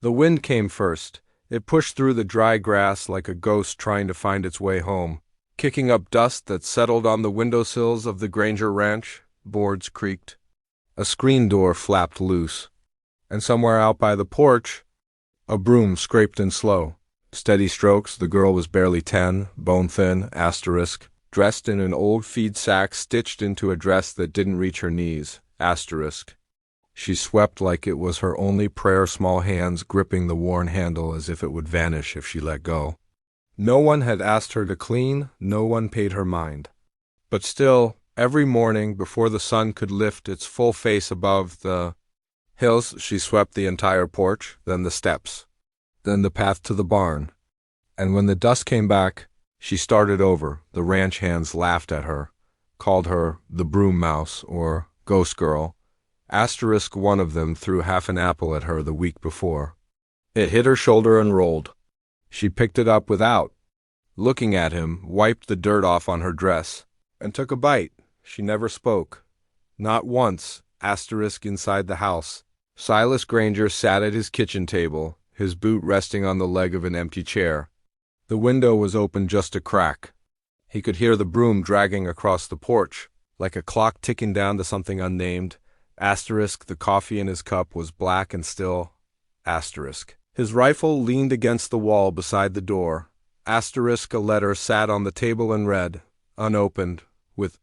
The wind came first. It pushed through the dry grass like a ghost trying to find its way home, kicking up dust that settled on the windowsills of the Granger ranch. Boards creaked. A screen door flapped loose. And somewhere out by the porch, a broom scraped in slow, steady strokes. The girl was barely 10, bone-thin, asterisk, dressed in an old feed sack stitched into a dress that didn't reach her knees, asterisk. She swept like it was her only prayer, small hands gripping the worn handle as if it would vanish if she let go. No one had asked her to clean, no one paid her mind. But still, every morning, before the sun could lift its full face above the hills, she swept the entire porch, then the steps, then the path to the barn. And when the dust came back, she started over. The ranch hands laughed at her, called her the broom mouse or ghost girl. Asterisk, one of them threw half an apple at her the week before. It hit her shoulder and rolled. She picked it up without looking at him, wiped the dirt off on her dress, and took a bite. She never spoke. Not once. Asterisk, inside the house, Silas Granger sat at his kitchen table, his boot resting on the leg of an empty chair. The window was open just a crack. He could hear the broom dragging across the porch, like a clock ticking down to something unnamed. Asterisk, the coffee in his cup was black and still. Asterisk. His rifle leaned against the wall beside the door. Asterisk, a letter sat on the table and read, unopened, with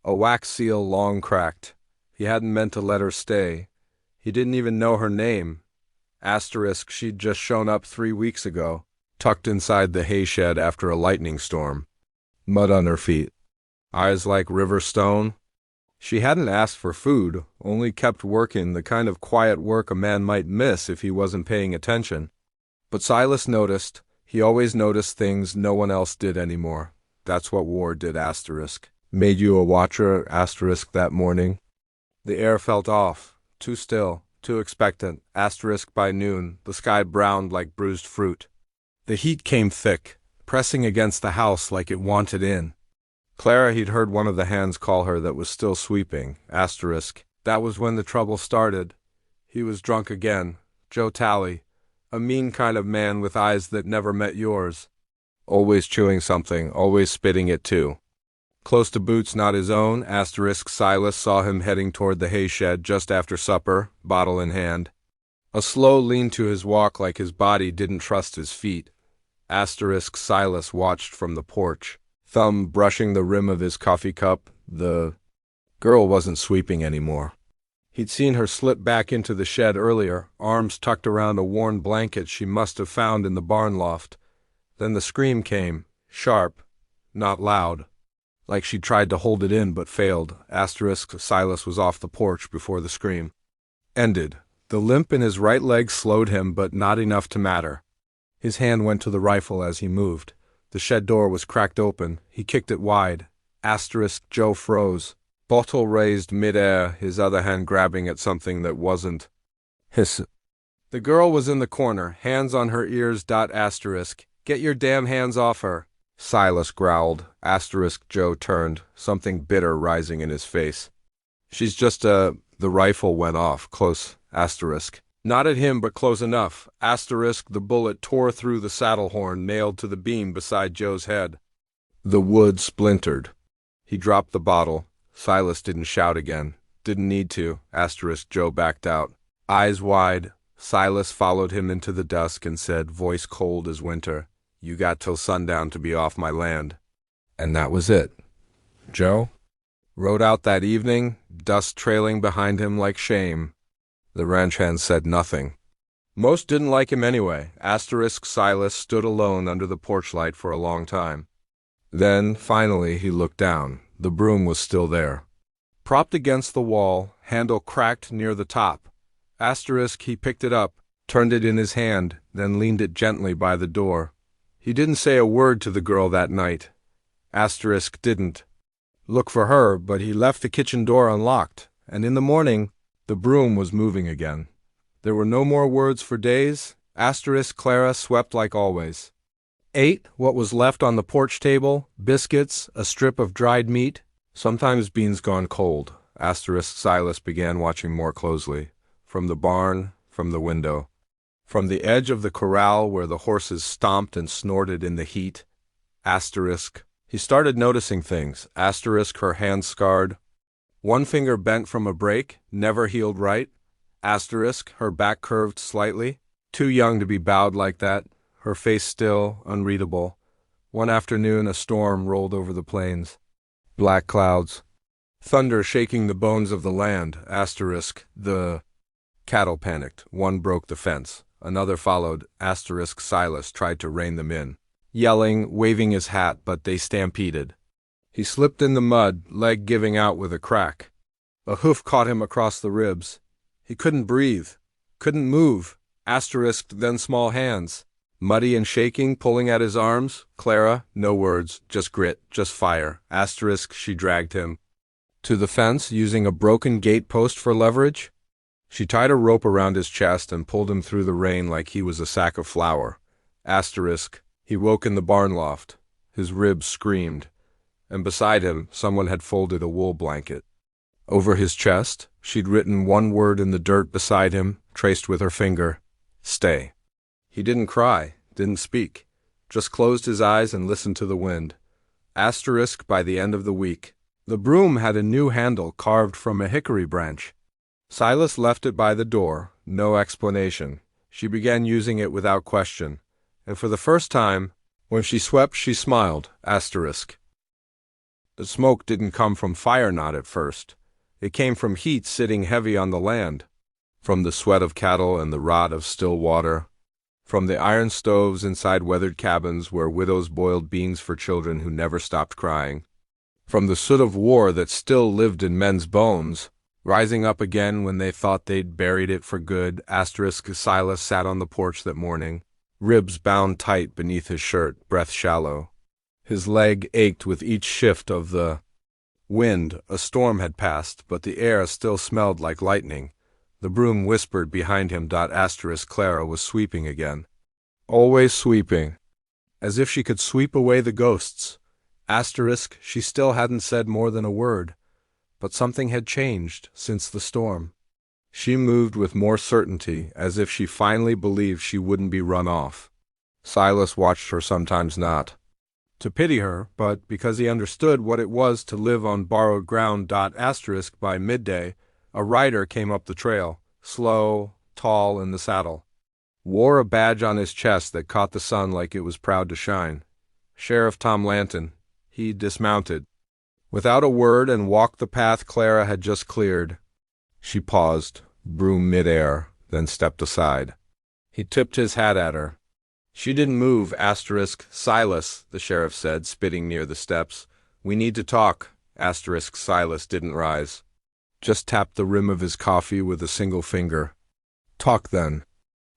a wax seal long cracked. He hadn't meant to let her stay. He didn't even know her name. Asterisk, she'd just shown up 3 weeks ago, tucked inside the hay shed after a lightning storm. Mud on her feet. Eyes like river stone. She hadn't asked for food, only kept working, the kind of quiet work a man might miss if he wasn't paying attention. But Silas noticed. He always noticed things no one else did anymore. That's what war did, asterisk. Made you a watcher, asterisk, that morning. The air felt off, too still, too expectant, asterisk. By noon, the sky browned like bruised fruit. The heat came thick, pressing against the house like it wanted in. Clara, he'd heard one of the hands call her that was still sweeping, asterisk. That was when the trouble started. He was drunk again, Joe Talley, a mean kind of man with eyes that never met yours. Always chewing something, always spitting it too. Close to boots not his own, asterisk. Silas saw him heading toward the hay shed just after supper, bottle in hand. A slow lean to his walk like his body didn't trust his feet. Asterisk. Silas watched from the porch, thumb brushing the rim of his coffee cup. The girl wasn't sweeping anymore. He'd seen her slip back into the shed earlier, arms tucked around a worn blanket she must have found in the barn loft. Then the scream came, sharp, not loud, like she'd tried to hold it in but failed. Asterisk. Silas was off the porch before the scream ended. The limp in his right leg slowed him, but not enough to matter. His hand went to the rifle as he moved. The shed door was cracked open. He kicked it wide. Asterisk. Joe froze, bottle raised mid-air, his other hand grabbing at something that wasn't his. The girl was in the corner, hands on her ears. Asterisk. Get your damn hands off her, Silas growled. Asterisk. Joe turned, something bitter rising in his face. She's just The rifle went off, close, asterisk. Not at him, but close enough, asterisk. The bullet tore through the saddle horn nailed to the beam beside Joe's head. The wood splintered. He dropped the bottle. Silas didn't shout again. Didn't need to, asterisk. Joe backed out, eyes wide. Silas followed him into the dusk and said, voice cold as winter, you got till sundown to be off my land. And that was it. Joe rode out that evening, dust trailing behind him like shame. The ranch hands said nothing. Most didn't like him anyway. Asterisk. Silas stood alone under the porch light for a long time. Then, finally, he looked down. The broom was still there, propped against the wall, handle cracked near the top. Asterisk. He picked it up, turned it in his hand, then leaned it gently by the door. He didn't say a word to the girl that night. Asterisk didn't look for her, but he left the kitchen door unlocked, and in the morning, the broom was moving again. There were no more words for days. Asterisk. Clara swept like always. Ate what was left on the porch table, biscuits, a strip of dried meat, sometimes beans gone cold. Asterisk. Silas began watching more closely. From the barn, from the window. From the edge of the corral where the horses stomped and snorted in the heat, asterisk, he started noticing things, asterisk, her hands scarred, one finger bent from a break, never healed right, asterisk, her back curved slightly, too young to be bowed like that, her face still, unreadable. One afternoon a storm rolled over the plains. Black clouds. Thunder shaking the bones of the land, asterisk, the cattle panicked. One broke the fence. Another followed, asterisk, Silas tried to rein them in. Yelling, waving his hat, but they stampeded. He slipped in the mud, leg giving out with a crack. A hoof caught him across the ribs. He couldn't breathe, couldn't move, asterisked then small hands. Muddy and shaking, pulling at his arms. Clara, no words, just grit, just fire, asterisk, she dragged him. To the fence, using a broken gate post for leverage. She tied a rope around his chest and pulled him through the rain like he was a sack of flour. Asterisk, he woke in the barn loft. His ribs screamed. And beside him, someone had folded a wool blanket. Over his chest, she'd written one word in the dirt beside him, traced with her finger. Stay. He didn't cry, didn't speak, just closed his eyes and listened to the wind. Asterisk by the end of the week. The broom had a new handle carved from a hickory branch. Silas left it by the door, no explanation. She began using it without question, and for the first time, when she swept, she smiled, asterisk. The smoke didn't come from fire knot at first. It came from heat sitting heavy on the land, from the sweat of cattle and the rot of still water, from the iron stoves inside weathered cabins where widows boiled beans for children who never stopped crying, from the soot of war that still lived in men's bones, rising up again when they thought they'd buried it for good. Asterisk, Silas sat on the porch that morning, ribs bound tight beneath his shirt, breath shallow. His leg ached with each shift of the wind. A storm had passed, but the air still smelled like lightning. The broom whispered behind him. Asterisk, Clara was sweeping again. Always sweeping. As if she could sweep away the ghosts. Asterisk, she still hadn't said more than a word. But something had changed since the storm. She moved with more certainty, as if she finally believed she wouldn't be run off. Silas watched her, sometimes not to pity her, but because he understood what it was to live on borrowed ground. Asterisk, by midday, a rider came up the trail, slow, tall in the saddle. Wore a badge on his chest that caught the sun like it was proud to shine. Sheriff Tom Lanton. He dismounted, without a word, and walked the path Clara had just cleared. She paused, broom midair, then stepped aside. He tipped his hat at her. She didn't move. Asterisk, Silas, the sheriff said, spitting near the steps. We need to talk. Asterisk, Silas didn't rise. Just tapped the rim of his coffee with a single finger. Talk then.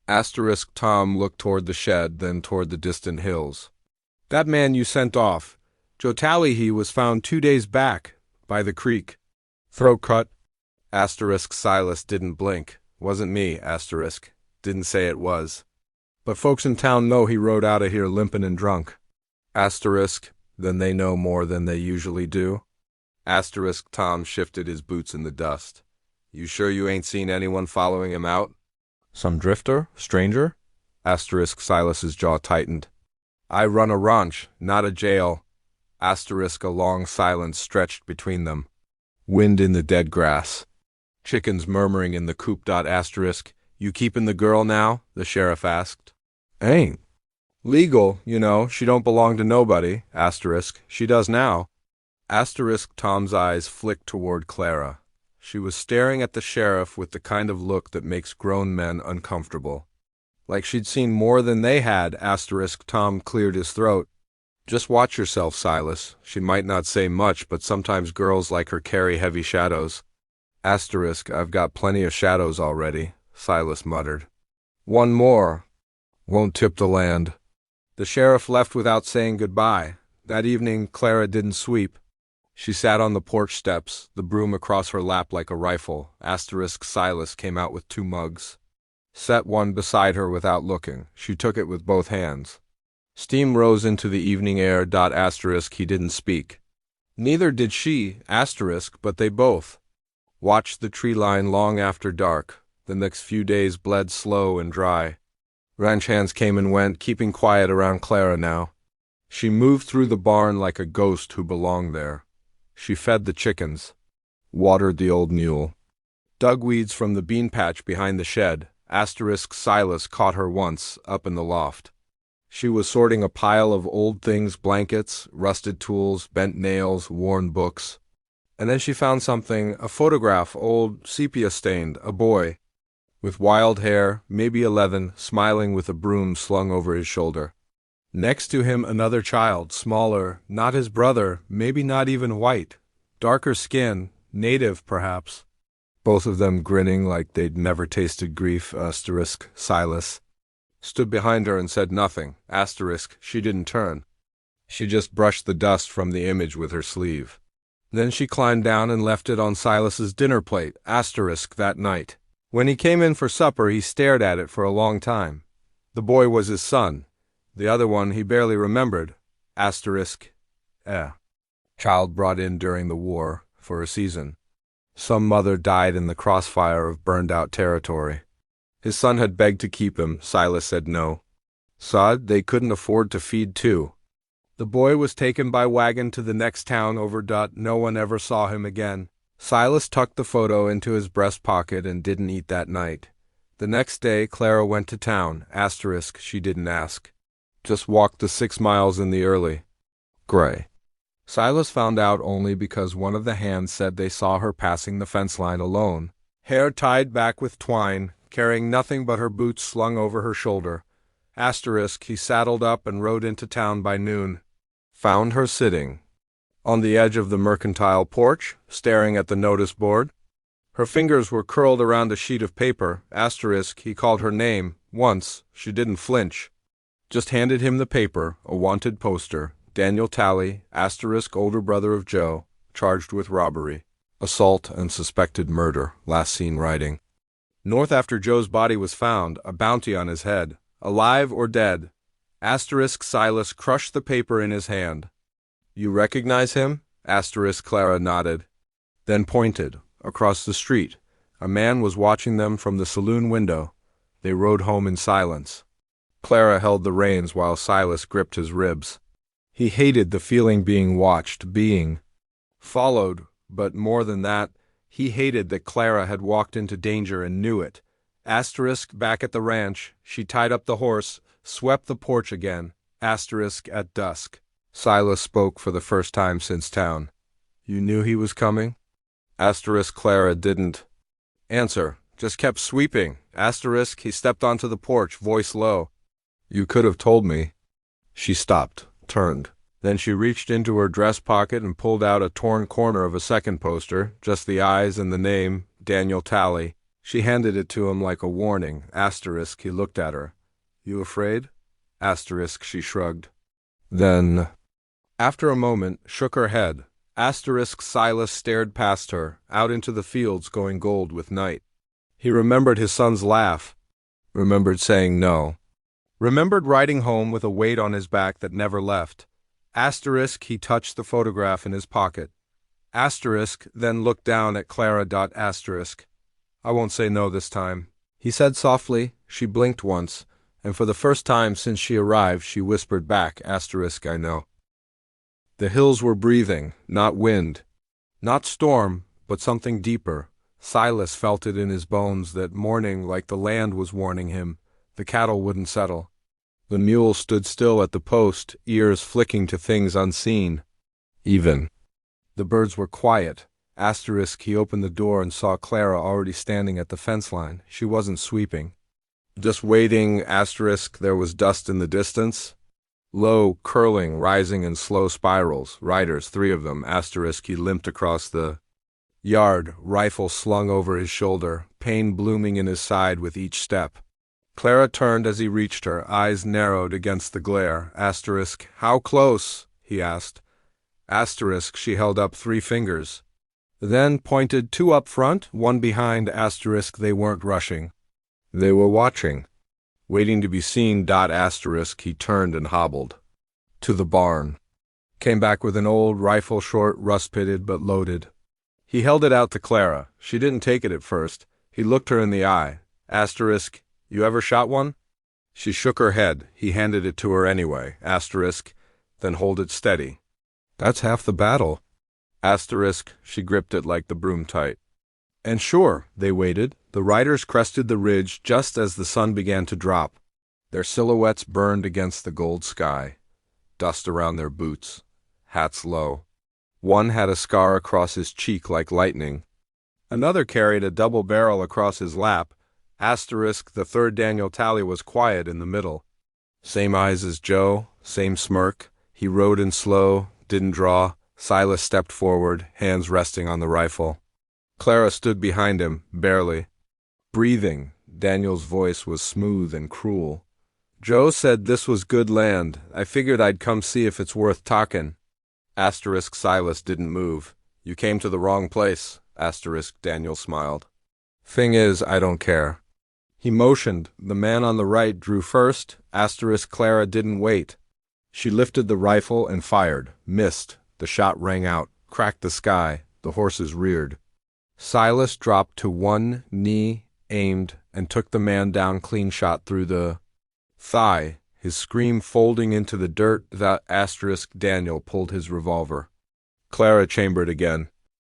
Asterisk, Tom looked toward the shed, then toward the distant hills. That man you sent off, Joe Tally, he was found 2 days back, by the creek. Throat cut. Asterisk, Silas didn't blink. Wasn't me, asterisk. Didn't say it was. But folks in town know he rode out of here limpin' and drunk. Asterisk, then they know more than they usually do. Asterisk, Tom shifted his boots in the dust. You sure you ain't seen anyone following him out? Some drifter? Stranger? Asterisk, Silas's jaw tightened. I run a ranch, not a jail. Asterisk, a long silence stretched between them. Wind in the dead grass. Chickens murmuring in the coop. Asterisk, you keepin' the girl now? The sheriff asked. Ain't. Legal, you know, she don't belong to nobody. Asterisk, she does now. Asterisk, Tom's eyes flicked toward Clara. She was staring at the sheriff with the kind of look that makes grown men uncomfortable. Like she'd seen more than they had. Asterisk, Tom cleared his throat. Just watch yourself, Silas. She might not say much, but sometimes girls like her carry heavy shadows. Asterisk, I've got plenty of shadows already, Silas muttered. One more. Won't tip the land. The sheriff left without saying goodbye. That evening, Clara didn't sweep. She sat on the porch steps, the broom across her lap like a rifle. Asterisk, Silas came out with 2 mugs. Set one beside her without looking. She took it with both hands. Steam rose into the evening air. Asterisk, he didn't speak. Neither did she, asterisk, but they both watched the tree line long after dark. The next few days bled slow and dry. Ranch hands came and went, keeping quiet around Clara now. She moved through the barn like a ghost who belonged there. She fed the chickens, watered the old mule, dug weeds from the bean patch behind the shed. Silas caught her once, up in the loft. She was sorting a pile of old things, blankets, rusted tools, bent nails, worn books. And then she found something, a photograph, old, sepia-stained, a boy, with wild hair, maybe 11, smiling with a broom slung over his shoulder. Next to him another child, smaller, not his brother, maybe not even white, darker skin, native perhaps. Both of them grinning like they'd never tasted grief. Silas stood behind her and said nothing. She didn't turn. She just brushed the dust from the image with her sleeve. Then she climbed down and left it on Silas's dinner plate. That night. When he came in for supper, he stared at it for a long time. The boy was his son. The other one he barely remembered. Child brought in during the war, for a season. Some mother died in the crossfire of burned-out territory. His son had begged to keep him. Silas said no. They couldn't afford to feed two. The boy was taken by wagon to the next town over. No one ever saw him again. Silas tucked the photo into his breast pocket and didn't eat that night. The next day, Clara went to town. She didn't ask. Just walked the 6 miles in the early gray. Silas found out only because one of the hands said they saw her passing the fence line alone, hair tied back with twine, carrying nothing but her boots slung over her shoulder. He saddled up and rode into town by noon. Found her sitting on the edge of the mercantile porch, staring at the notice board. Her fingers were curled around a sheet of paper. He called her name. Once, she didn't flinch. Just handed him the paper, a wanted poster. Daniel Talley, older brother of Joe, charged with robbery, assault, and suspected murder, last seen riding north after Joe's body was found, a bounty on his head, alive or dead. Silas crushed the paper in his hand. You recognize him? Clara nodded, then pointed. Across the street, a man was watching them from the saloon window. They rode home in silence. Clara held the reins while Silas gripped his ribs. He hated the feeling being watched, being followed, but more than that, he hated that Clara had walked into danger and knew it. Back at the ranch, she tied up the horse, swept the porch again. At dusk. Silas spoke for the first time since town. You knew he was coming? Clara didn't answer, just kept sweeping. He stepped onto the porch, voice low. You could have told me. She stopped, turned. Then she reached into her dress pocket and pulled out a torn corner of a second poster, just the eyes and the name, Daniel Talley. She handed it to him like a warning. He looked at her. You afraid? She shrugged. Then, after a moment, shook her head. Silas stared past her, out into the fields going gold with night. He remembered his son's laugh, remembered saying no, remembered riding home with a weight on his back that never left. He touched the photograph in his pocket. Then looked down at Clara. I won't say no this time, he said softly. She blinked once, and for the first time since she arrived, she whispered back, I know. The hills were breathing, not wind, not storm, but something deeper. Silas felt it in his bones that morning, like the land was warning him, the cattle wouldn't settle. The mule stood still at the post, ears flicking to things unseen. Even. The birds were quiet. He opened the door and saw Clara already standing at the fence line. She wasn't sweeping. Just waiting. There was dust in the distance. Low, curling, rising in slow spirals. Riders, 3 of them. He limped across the yard, rifle slung over his shoulder, pain blooming in his side with each step. Clara turned as he reached her, eyes narrowed against the glare. How close? He asked. She held up 3 fingers. Then pointed 2 up front, 1 behind. They weren't rushing. They were watching. Waiting to be seen. He turned and hobbled to the barn. Came back with an old rifle, short, rust-pitted, but loaded. He held it out to Clara. She didn't take it at first. He looked her in the eye. You ever shot one? She shook her head. He handed it to her anyway. Asterisk. Then hold it steady. That's half the battle. Asterisk. She gripped it like the broom tight. And sure, they waited. The riders crested the ridge just as the sun began to drop. Their silhouettes burned against the gold sky. Dust around their boots. Hats low. One had a scar across his cheek like lightning. Another carried a double barrel across his lap. Asterisk. The third Daniel Talley was quiet in the middle. Same eyes as Joe, same smirk. He rode in slow, didn't draw. Silas stepped forward, hands resting on the rifle. Clara stood behind him, barely. Breathing. Daniel's voice was smooth and cruel. Joe said this was good land. I figured I'd come see if it's worth talkin'. Asterisk. Silas didn't move. You came to the wrong place. Asterisk. Daniel smiled. Thing is, I don't care. He motioned. The man on the right drew first. Asterisk. Clara didn't wait. She lifted the rifle and fired. Missed. The shot rang out, cracked the sky. The horses reared. Silas dropped to one knee, aimed, and took the man down clean shot through the thigh, his scream folding into the dirt. That asterisk. Daniel pulled his revolver. Clara chambered again.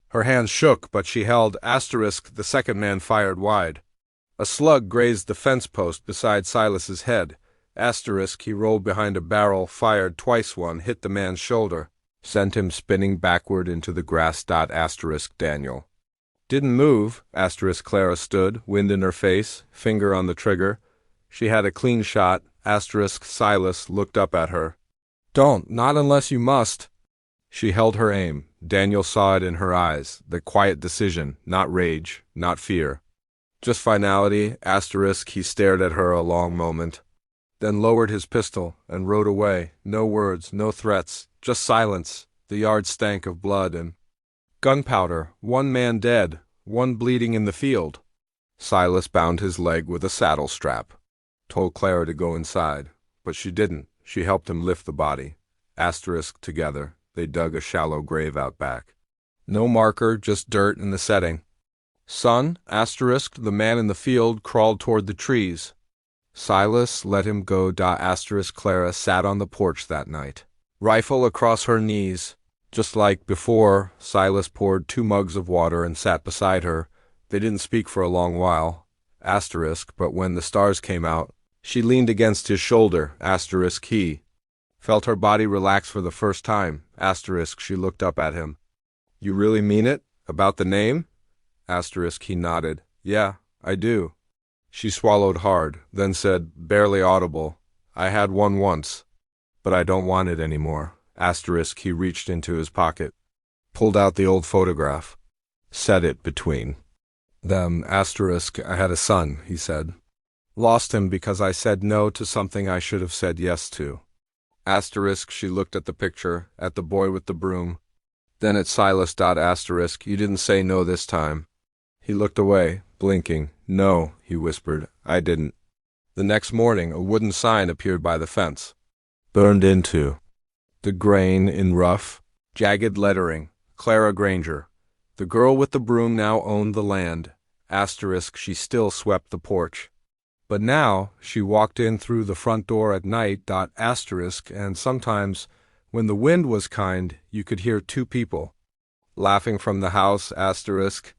Her hands shook, but she held. Asterisk. The second man fired wide. A slug grazed the fence post beside Silas's head. Asterisk. He rolled behind a barrel, fired twice. One hit the man's shoulder, sent him spinning backward into the grass. Asterisk. Daniel didn't move. Asterisk. Clara stood, wind in her face, finger on the trigger. She had a clean shot. Asterisk. Silas looked up at her. Don't, not unless you must. She held her aim. Daniel saw it in her eyes, the quiet decision, not rage, not fear. Just finality. Asterisk. He stared at her a long moment, then lowered his pistol and rode away. No words, no threats, just silence. The yard stank of blood and gunpowder. One man dead, one bleeding in the field. Silas bound his leg with a saddle strap. Told Clara to go inside, but she didn't. She helped him lift the body. Asterisk. Together, they dug a shallow grave out back. No marker, just dirt in the setting. Son. Asterisk. The man in the field crawled toward the trees. Silas let him go. Asterisk. Clara sat on the porch that night, rifle across her knees. Just like before, Silas poured 2 mugs of water and sat beside her. They didn't speak for a long while. Asterisk. But when the stars came out, she leaned against his shoulder. Asterisk. He felt her body relax for the first time. Asterisk. She looked up at him. You really mean it? About the name? Asterisk. He nodded. Yeah, I do. She swallowed hard, then said, barely audible, I had one once, but I don't want it anymore. Asterisk. He reached into his pocket, pulled out the old photograph, set it between them. Asterisk. I had a son, he said. Lost him because I said no to something I should have said yes to. Asterisk. She looked at the picture, at the boy with the broom, then at Silas. Asterisk. You didn't say no this time. He looked away, blinking. No, he whispered, I didn't. The next morning, a wooden sign appeared by the fence. Burned into the grain in rough, jagged lettering. Clara Granger. The girl with the broom now owned the land. Asterisk. She still swept the porch. But now she walked in through the front door at night. Asterisk. And sometimes, when the wind was kind, you could hear 2 people laughing from the house. Asterisk.